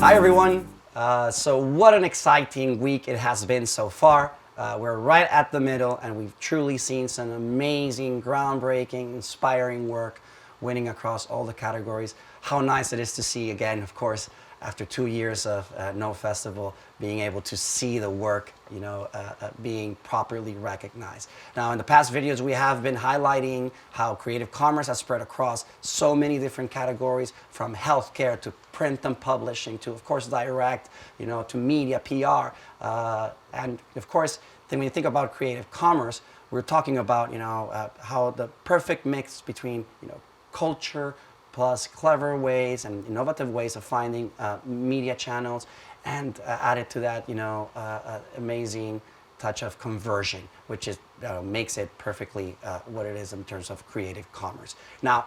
Hi everyone. So what an exciting week it has been so far. We're right at the middle and we've truly seen some amazing, groundbreaking, inspiring work winning across all the categories. How nice it is to see again, of course, after 2 years of no festival, being able to see the work, being properly recognized. Now, in the past videos, we have been highlighting how creative commerce has spread across so many different categories, from healthcare to print and publishing to, of course, direct, to media, PR, and of course, then when you think about creative commerce, we're talking about, how the perfect mix between, culture, plus clever ways and innovative ways of finding media channels, and added to that, amazing touch of conversion, which is makes it perfectly what it is in terms of creative commerce. Now,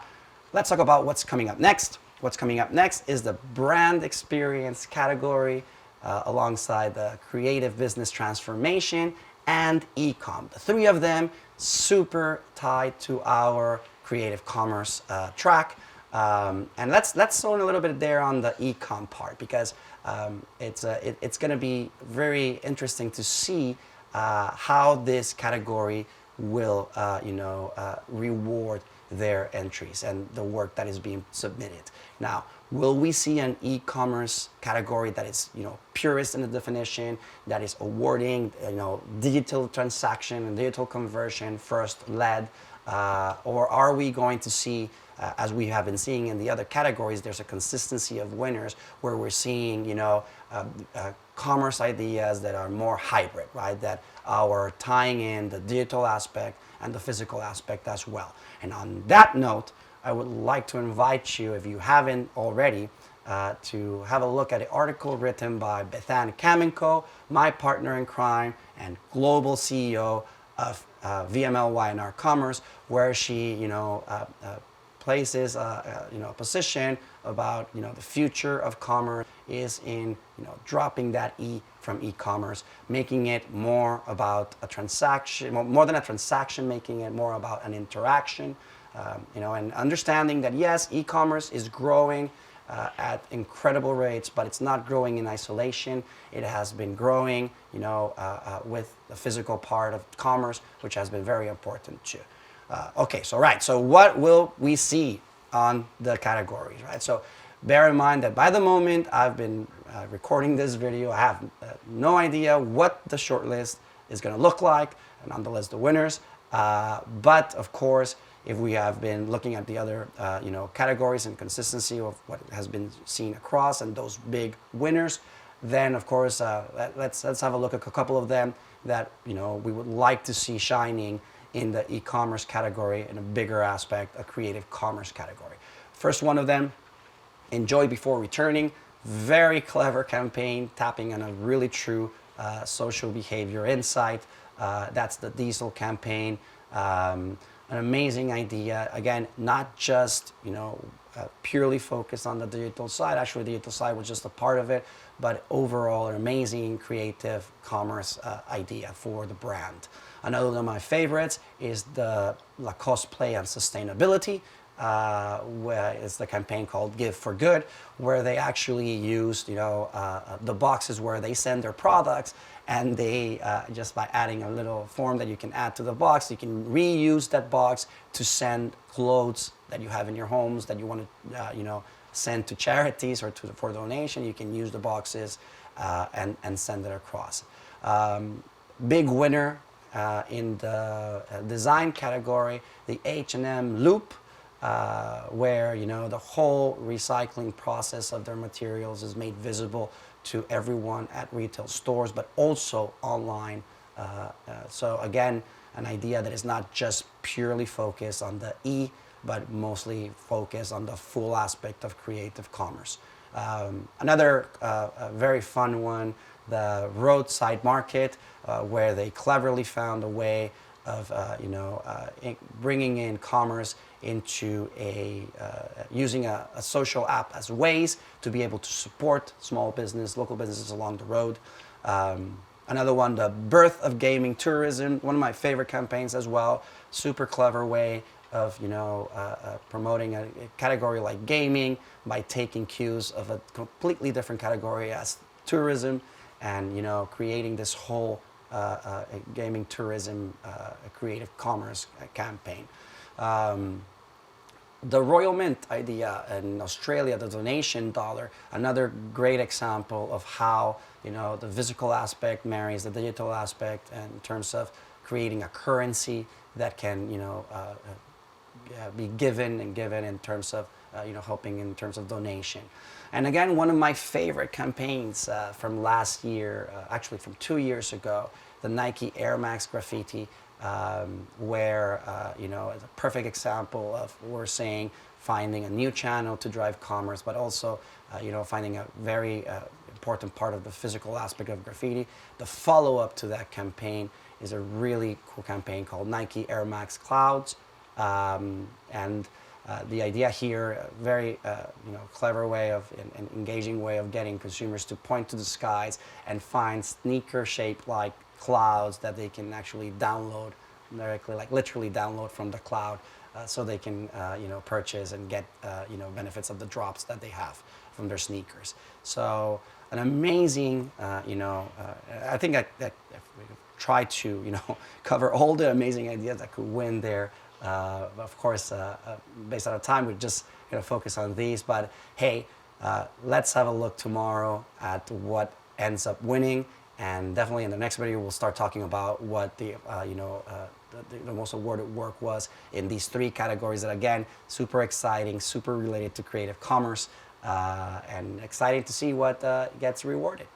let's talk about what's coming up next. What's coming up next is the brand experience category, alongside the creative business transformation and e-com. The three of them super tied to our creative commerce track. And let's zone a little bit there on the e-com part, because it's going to be very interesting to see how this category will reward their entries and the work that is being submitted. Now, will we see an e-commerce category that is purist in the definition, that is awarding digital transaction and digital conversion first led, or are we going to see, as we have been seeing in the other categories, there's a consistency of winners where we're seeing, commerce ideas that are more hybrid, right? That are tying in the digital aspect and the physical aspect as well. And on that note, I would like to invite you, if you haven't already, to have a look at an article written by Bethan Kamenko, my partner in crime and global CEO of VMLY&R Commerce, where she, places a position about the future of commerce is in dropping that E from e-commerce, making it more about a transaction, more than a transaction, making it more about an interaction, and understanding that yes, e-commerce is growing at incredible rates, but it's not growing in isolation. It has been growing, with the physical part of commerce, which has been very important too. So what will we see on the categories, right? So bear in mind that by the moment I've been recording this video, I have no idea what the shortlist is going to look like, and nonetheless the winners. But of course, if we have been looking at the other, categories and consistency of what has been seen across and those big winners, then of course let's have a look at a couple of them that we would like to see shining in the e-commerce category, in a bigger aspect, a creative commerce category. First one of them, Enjoy Before Returning. Very clever campaign, tapping on a really true social behavior insight. That's the Diesel campaign. An amazing idea. Again, not just purely focused on the digital side. Actually, the digital side was just a part of it, but overall, an amazing creative commerce idea for the brand. Another of my favorites is the Lacoste play on sustainability, where it's the campaign called Give for Good, where they actually used the boxes where they send their products, and they just by adding a little form that you can add to the box, you can reuse that box to send clothes that you have in your homes that you want to send to charities or for donation. You can use the boxes and send it across. Big winner in the design category, the H&M Loop, where the whole recycling process of their materials is made visible to everyone at retail stores, but also online. So again, an idea that is not just purely focused on the E, but mostly focused on the full aspect of creative commerce. Another very fun one, the roadside market, where they cleverly found a way of bringing in commerce into using a social app as ways to be able to support small business, local businesses along the road. Another one, the birth of gaming tourism, one of my favorite campaigns as well. Super clever way of promoting a category like gaming by taking cues of a completely different category as tourism, and creating this whole gaming tourism creative commerce campaign. The Royal Mint idea in Australia, the donation dollar, another great example of how the physical aspect marries the digital aspect in terms of creating a currency that can be given in terms of helping in terms of donation. And again, one of my favorite campaigns from last year, actually from 2 years ago, the Nike Air Max graffiti, where it's a perfect example of, we're saying, finding a new channel to drive commerce, but also finding a very important part of the physical aspect of graffiti. The follow-up to that campaign is a really cool campaign called Nike Air Max Clouds, and the idea here, a very clever way of, an engaging way of getting consumers to point to the skies and find sneaker-shaped like clouds that they can actually download directly, like literally download from the cloud, so they can purchase and get benefits of the drops that they have from their sneakers. So an amazing, I think that if we try to cover all the amazing ideas that could win there. Of course, based on our time, we just focus on these. But hey, let's have a look tomorrow at what ends up winning, and definitely in the next video we'll start talking about what the most awarded work was in these 3 categories. That again, super exciting, super related to creative commerce, and exciting to see what gets rewarded.